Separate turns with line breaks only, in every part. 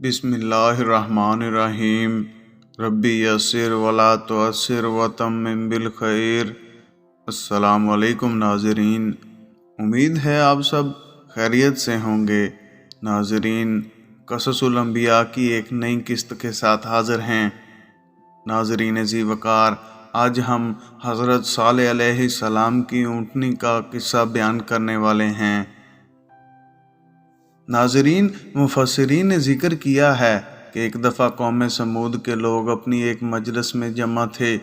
بسم اللہ الرحمن الرحیم ربی یسر ولا تعسر وتمم بالخیر۔ السلام علیکم ناظرین، امید ہے آپ سب خیریت سے ہوں گے۔ ناظرین، قصص الانبیاء کی ایک نئی قسط کے ساتھ حاضر ہیں۔ ناظرین ذی وقار، آج ہم حضرت صالح علیہ السلام کی اونٹنی کا قصہ بیان کرنے والے ہیں۔ ناظرین، مفسرین نے ذکر کیا ہے کہ ایک دفعہ قوم سمود کے لوگ اپنی ایک مجلس میں جمع تھے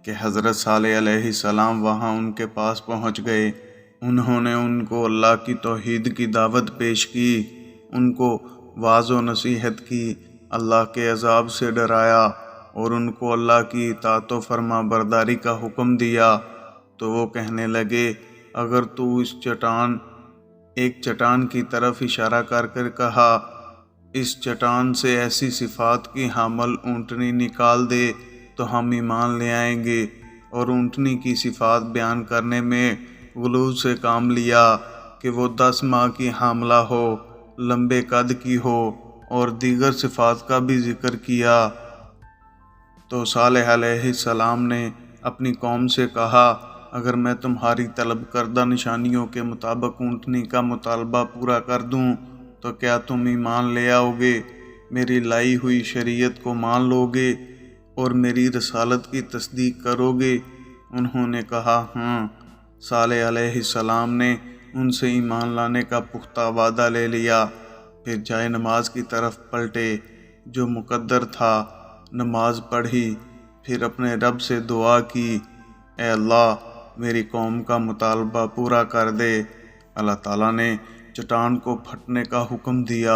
کہ حضرت صالح علیہ السلام وہاں ان کے پاس پہنچ گئے۔ انہوں نے ان کو اللہ کی توحید کی دعوت پیش کی، ان کو واعظ و نصیحت کی، اللہ کے عذاب سے ڈرایا اور ان کو اللہ کی اطاعت و فرما برداری کا حکم دیا۔ تو وہ کہنے لگے، اگر تو ایک چٹان کی طرف اشارہ کر کر کہا، اس چٹان سے ایسی صفات کی حامل اونٹنی نکال دے تو ہم ایمان لے آئیں گے، اور اونٹنی کی صفات بیان کرنے میں غلو سے کام لیا کہ وہ 10 ماہ کی حاملہ ہو، لمبے قد کی ہو، اور دیگر صفات کا بھی ذکر کیا۔ تو صالح علیہ السلام نے اپنی قوم سے کہا، اگر میں تمہاری طلب کردہ نشانیوں کے مطابق اونٹنی کا مطالبہ پورا کر دوں تو کیا تم ایمان لے آؤ گے، میری لائی ہوئی شریعت کو مان لو گے اور میری رسالت کی تصدیق کرو گے؟ انہوں نے کہا ہاں۔ صالح علیہ السلام نے ان سے ایمان لانے کا پختہ وعدہ لے لیا، پھر جائے نماز کی طرف پلٹے جو مقدر تھا، نماز پڑھی، پھر اپنے رب سے دعا کی، اے اللہ میری قوم کا مطالبہ پورا کر دے۔ اللہ تعالیٰ نے چٹان کو پھٹنے کا حکم دیا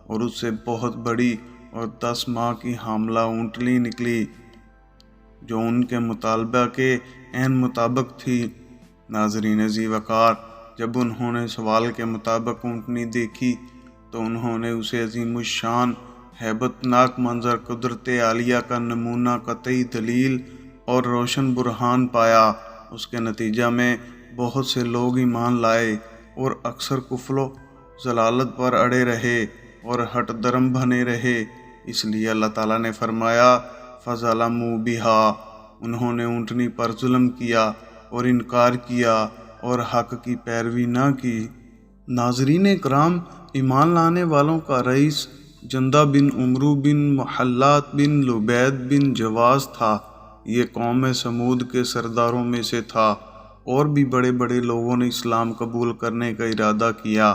اور اس سے بہت بڑی اور 10 ماہ کی حاملہ اونٹنی نکلی جو ان کے مطالبہ کے عین مطابق تھی۔ ناظرین ذی وقار، جب انہوں نے سوال کے مطابق اونٹنی دیکھی تو انہوں نے اسے عظیم الشان ہیبت ناک منظر قدرت عالیہ کا نمونہ، قطعی دلیل اور روشن برہان پایا۔ اس کے نتیجہ میں بہت سے لوگ ایمان لائے اور اکثر کفر و ضلالت پر اڑے رہے اور ہٹ درم بنے رہے۔ اس لیے اللہ تعالیٰ نے فرمایا، فَظَلَمُوا بِهَا، انہوں نے اونٹنی پر ظلم کیا اور انکار کیا اور حق کی پیروی نہ کی۔ ناظرین کرام، ایمان لانے والوں کا رئیس جندہ بن عمرو بن محلات بن لبید بن جواز تھا۔ یہ قوم سمود کے سرداروں میں سے تھا۔ اور بھی بڑے بڑے لوگوں نے اسلام قبول کرنے کا ارادہ کیا،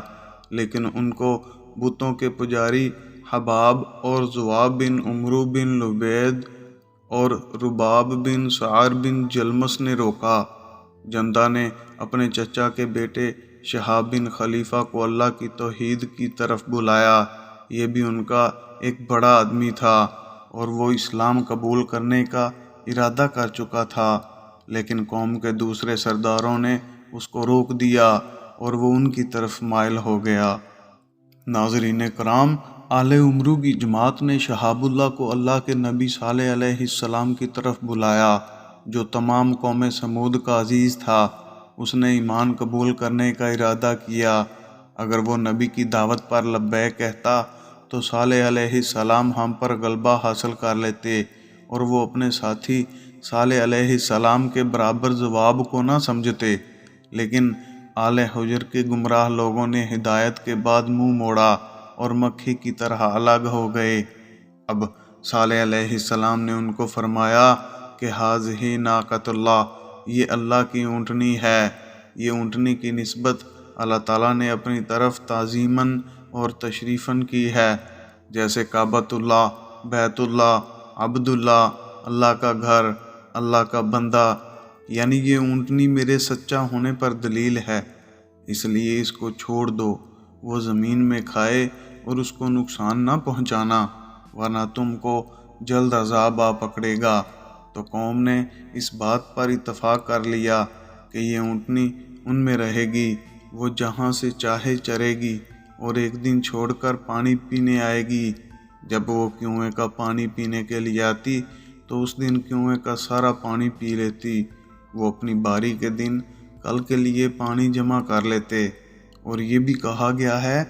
لیکن ان کو بتوں کے پجاری حباب اور زواب بن عمرو بن لبید اور رباب بن سعار بن جلمس نے روکا۔ جندہ نے اپنے چچا کے بیٹے شہاب بن خلیفہ کو اللہ کی توحید کی طرف بلایا۔ یہ بھی ان کا ایک بڑا آدمی تھا اور وہ اسلام قبول کرنے کا ارادہ کر چکا تھا، لیکن قوم کے دوسرے سرداروں نے اس کو روک دیا اور وہ ان کی طرف مائل ہو گیا۔ ناظرین کرام، آل عمرو کی جماعت نے شہاب اللہ کو اللہ کے نبی صالح علیہ السلام کی طرف بلایا، جو تمام قوم سمود کا عزیز تھا۔ اس نے ایمان قبول کرنے کا ارادہ کیا۔ اگر وہ نبی کی دعوت پر لبیک کہتا تو صالح علیہ السلام ہم پر غلبہ حاصل کر لیتے اور وہ اپنے ساتھی صالح علیہ السلام کے برابر جواب کو نہ سمجھتے، لیکن آل حجر کے گمراہ لوگوں نے ہدایت کے بعد منہ موڑا اور مکھی کی طرح الگ ہو گئے۔ اب صالح علیہ السلام نے ان کو فرمایا کہ ھذہ ناقۃ اللہ، یہ اللہ کی اونٹنی ہے۔ یہ اونٹنی کی نسبت اللہ تعالیٰ نے اپنی طرف تعظیماً اور تشریفاً کی ہے، جیسے کعبۃ اللہ، بیت اللہ، عبد اللہ، اللہ کا گھر، اللہ کا بندہ، یعنی یہ اونٹنی میرے سچا ہونے پر دلیل ہے، اس لیے اس کو چھوڑ دو، وہ زمین میں کھائے اور اس کو نقصان نہ پہنچانا، ورنہ تم کو جلد عذاب آ پکڑے گا۔ تو قوم نے اس بات پر اتفاق کر لیا کہ یہ اونٹنی ان میں رہے گی، وہ جہاں سے چاہے چرے گی اور ایک دن چھوڑ کر پانی پینے آئے گی۔ جب وہ کنویں کا پانی پینے کے لیے آتی تو اس دن کنویں کا سارا پانی پی لیتی۔ وہ اپنی باری کے دن کل کے لیے پانی جمع کر لیتے۔ اور یہ بھی کہا گیا ہے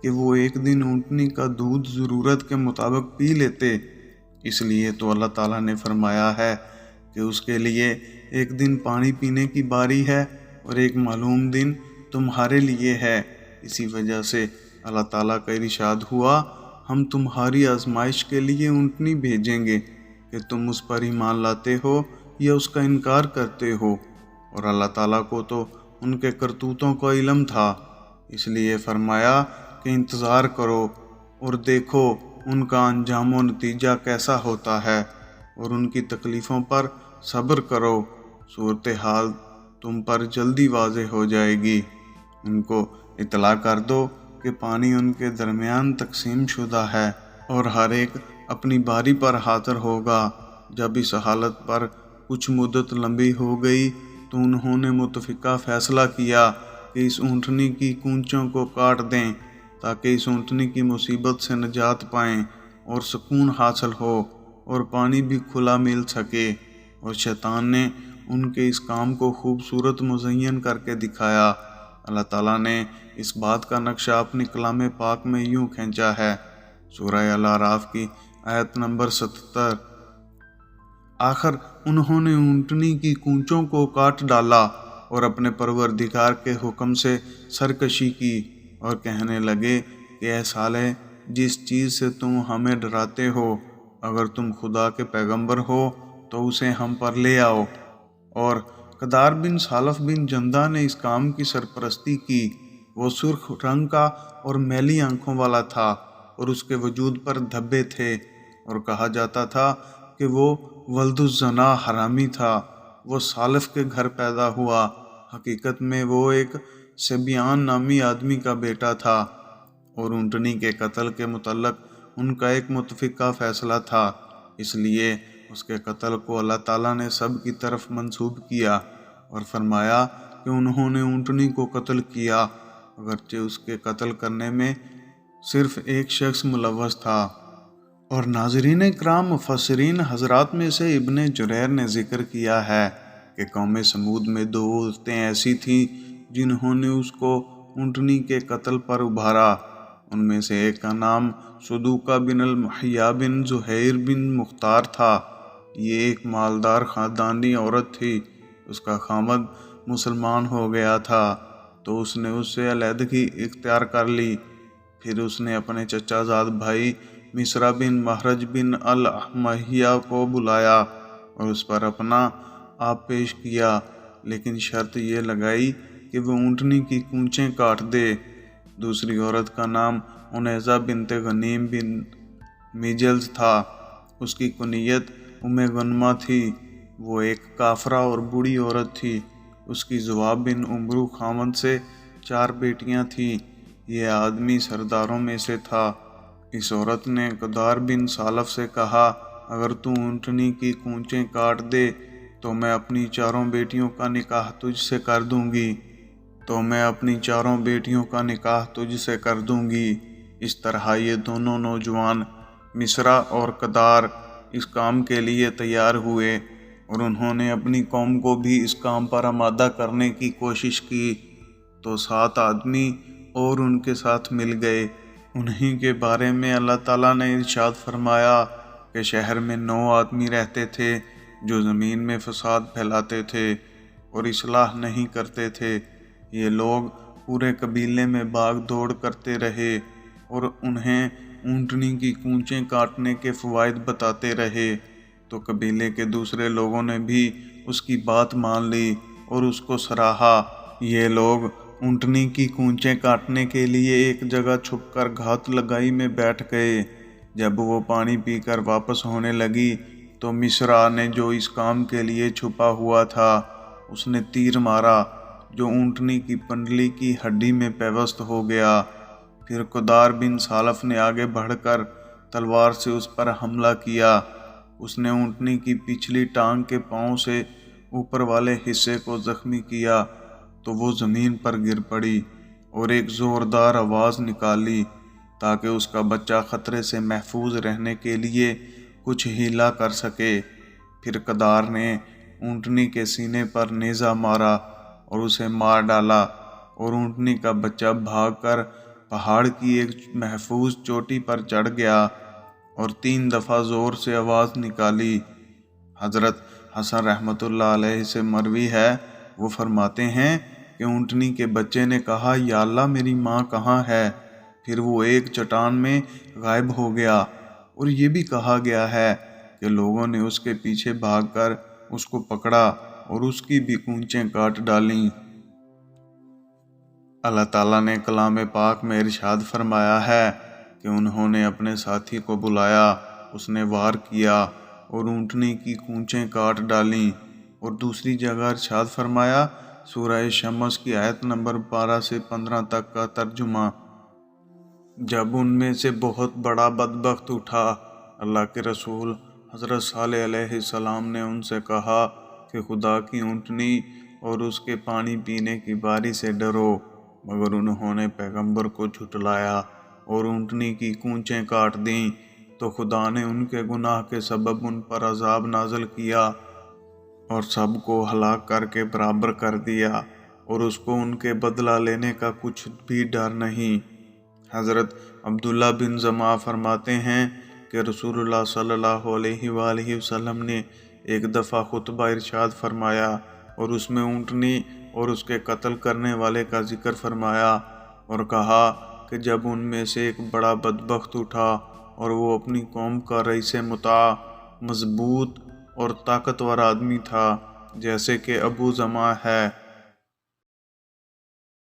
کہ وہ ایک دن اونٹنی کا دودھ ضرورت کے مطابق پی لیتے، اس لیے تو اللہ تعالیٰ نے فرمایا ہے کہ اس کے لیے ایک دن پانی پینے کی باری ہے اور ایک معلوم دن تمہارے لیے ہے۔ اسی وجہ سے اللہ تعالیٰ کا ارشاد ہوا، ہم تمہاری آزمائش کے لیے اونٹنی بھیجیں گے کہ تم اس پر ایمان لاتے ہو یا اس کا انکار کرتے ہو، اور اللہ تعالیٰ کو تو ان کے کرتوتوں کا علم تھا، اس لیے فرمایا کہ انتظار کرو اور دیکھو ان کا انجام و نتیجہ کیسا ہوتا ہے، اور ان کی تکلیفوں پر صبر کرو، صورتحال تم پر جلدی واضح ہو جائے گی۔ ان کو اطلاع کر دو کہ پانی ان کے درمیان تقسیم شدہ ہے اور ہر ایک اپنی باری پر حاضر ہوگا۔ جب اس حالت پر کچھ مدت لمبی ہو گئی تو انہوں نے متفقہ فیصلہ کیا کہ اس اونٹنی کی کونچوں کو کاٹ دیں تاکہ اس اونٹنی کی مصیبت سے نجات پائیں اور سکون حاصل ہو اور پانی بھی کھلا مل سکے۔ اور شیطان نے ان کے اس کام کو خوبصورت مزین کر کے دکھایا۔ اللہ تعالیٰ نے اس بات کا نقشہ اپنی کلام پاک میں یوں کھینچا ہے، سورہ الاعراف کی آیت نمبر 77۔ آخر انہوں نے اونٹنی کی کونچوں کو کاٹ ڈالا اور اپنے پروردگار کے حکم سے سرکشی کی اور کہنے لگے کہ اے صالح، جس چیز سے تم ہمیں ڈراتے ہو، اگر تم خدا کے پیغمبر ہو تو اسے ہم پر لے آؤ۔ اور قدار بن سالف بن جندہ نے اس کام کی سرپرستی کی۔ وہ سرخ رنگ کا اور میلی آنکھوں والا تھا اور اس کے وجود پر دھبے تھے، اور کہا جاتا تھا کہ وہ ولد الزنا حرامی تھا۔ وہ سالف کے گھر پیدا ہوا، حقیقت میں وہ ایک سبیان نامی آدمی کا بیٹا تھا، اور اونٹنی کے قتل کے متعلق ان کا ایک متفقہ فیصلہ تھا، اس لیے اس کے قتل کو اللہ تعالیٰ نے سب کی طرف منسوب کیا اور فرمایا کہ انہوں نے اونٹنی کو قتل کیا، اگرچہ اس کے قتل کرنے میں صرف ایک شخص ملوث تھا۔ اور ناظرین اکرام، مفسرین حضرات میں سے ابن جریر نے ذکر کیا ہے کہ قوم سمود میں 2 عورتیں ایسی تھیں جنہوں نے اس کو اونٹنی کے قتل پر ابھارا۔ ان میں سے ایک کا نام صدوقہ بن المحیا بن زہیر بن مختار تھا۔ یہ ایک مالدار خاندانی عورت تھی۔ اس کا خاوند مسلمان ہو گیا تھا تو اس نے اس سے علیحدگی اختیار کر لی۔ پھر اس نے اپنے چچا زاد بھائی مصرع بن مہرج بن الحمیہ کو بلایا اور اس پر اپنا آپ پیش کیا، لیکن شرط یہ لگائی کہ وہ اونٹنی کی کونچیں کاٹ دے۔ دوسری عورت کا نام عنیزہ بنت غنیم بن میجلز تھا۔ اس کی کنیت غنمہ تھی۔ وہ ایک کافرہ اور بوڑھی عورت تھی۔ اس کی زواب بن عمرو خاوند سے 4 بیٹیاں تھیں۔ یہ آدمی سرداروں میں سے تھا۔ اس عورت نے قدار بن سالف سے کہا، اگر تو اونٹنی کی کونچیں کاٹ دے تو میں اپنی 4 بیٹیوں کا نکاح تجھ سے کر دوں گی۔ اس طرح یہ دونوں نوجوان مصرع اور قدار اس کام کے لیے تیار ہوئے، اور انہوں نے اپنی قوم کو بھی اس کام پر آمادہ کرنے کی کوشش کی۔ تو 7 آدمی اور ان کے ساتھ مل گئے۔ انہی کے بارے میں اللہ تعالیٰ نے ارشاد فرمایا کہ شہر میں 9 آدمی رہتے تھے جو زمین میں فساد پھیلاتے تھے اور اصلاح نہیں کرتے تھے۔ یہ لوگ پورے قبیلے میں بھاگ دوڑ کرتے رہے اور انہیں اونٹنی کی کونچیں کاٹنے کے فوائد بتاتے رہے، تو قبیلے کے دوسرے لوگوں نے بھی اس کی بات مان لی اور اس کو سراہا۔ یہ لوگ اونٹنی کی کونچیں کاٹنے کے لیے ایک جگہ چھپ کر گھات لگائی میں بیٹھ گئے۔ جب وہ پانی پی کر واپس ہونے لگی تو مصرع نے جو اس کام کے لیے چھپا ہوا تھا اس نے تیر مارا جو اونٹنی کی پنڈلی کی ہڈی میں پیوست ہو گیا۔ پھر قدار بن سالف نے آگے بڑھ کر تلوار سے اس پر حملہ کیا۔ اس نے اونٹنی کی پچھلی ٹانگ کے پاؤں سے اوپر والے حصے کو زخمی کیا تو وہ زمین پر گر پڑی اور ایک زوردار آواز نکالی تاکہ اس کا بچہ خطرے سے محفوظ رہنے کے لیے کچھ ہیلا کر سکے۔ پھر قدار نے اونٹنی کے سینے پر نیزہ مارا اور اسے مار ڈالا، اور اونٹنی کا بچہ بھاگ کر پہاڑ کی ایک محفوظ چوٹی پر چڑھ گیا اور 3 دفعہ زور سے آواز نکالی۔ حضرت حسن رحمۃ اللہ علیہ سے مروی ہے، وہ فرماتے ہیں کہ اونٹنی کے بچے نے کہا، یا اللہ میری ماں کہاں ہے؟ پھر وہ ایک چٹان میں غائب ہو گیا، اور یہ بھی کہا گیا ہے کہ لوگوں نے اس کے پیچھے بھاگ کر اس کو پکڑا اور اس کی بھی کونچیں کاٹ ڈالیں۔ اللہ تعالیٰ نے کلام پاک میں ارشاد فرمایا ہے کہ انہوں نے اپنے ساتھی کو بلایا، اس نے وار کیا اور اونٹنی کی کونچیں کاٹ ڈالیں۔ اور دوسری جگہ ارشاد فرمایا، سورہ شمس کی آیت نمبر 12 سے 15 تک کا ترجمہ، جب ان میں سے بہت بڑا بدبخت اٹھا، اللہ کے رسول حضرت صالح علیہ السلام نے ان سے کہا کہ خدا کی اونٹنی اور اس کے پانی پینے کی باری سے ڈرو، مگر انہوں نے پیغمبر کو جھٹلایا اور اونٹنی کی کونچیں کاٹ دیں، تو خدا نے ان کے گناہ کے سبب ان پر عذاب نازل کیا اور سب کو ہلاک کر کے برابر کر دیا، اور اس کو ان کے بدلہ لینے کا کچھ بھی ڈر نہیں۔ حضرت عبداللہ بن زمعہ فرماتے ہیں کہ رسول اللہ صلی اللہ علیہ وآلہ وسلم نے ایک دفعہ خطبہ ارشاد فرمایا اور اس میں اونٹنی اور اس کے قتل کرنے والے کا ذکر فرمایا اور کہا کہ جب ان میں سے ایک بڑا بدبخت اٹھا اور وہ اپنی قوم کا رئیس مطاع، مضبوط اور طاقتور آدمی تھا، جیسے کہ ابو زمعہ ہے۔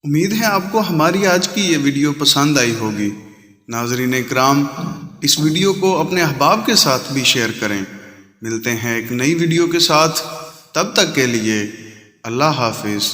امید ہے آپ کو ہماری آج کی یہ ویڈیو پسند آئی ہوگی۔ ناظرین اکرام، اس ویڈیو کو اپنے احباب کے ساتھ بھی شیئر کریں۔ ملتے ہیں ایک نئی ویڈیو کے ساتھ، تب تک کے لیے اللہ حافظ۔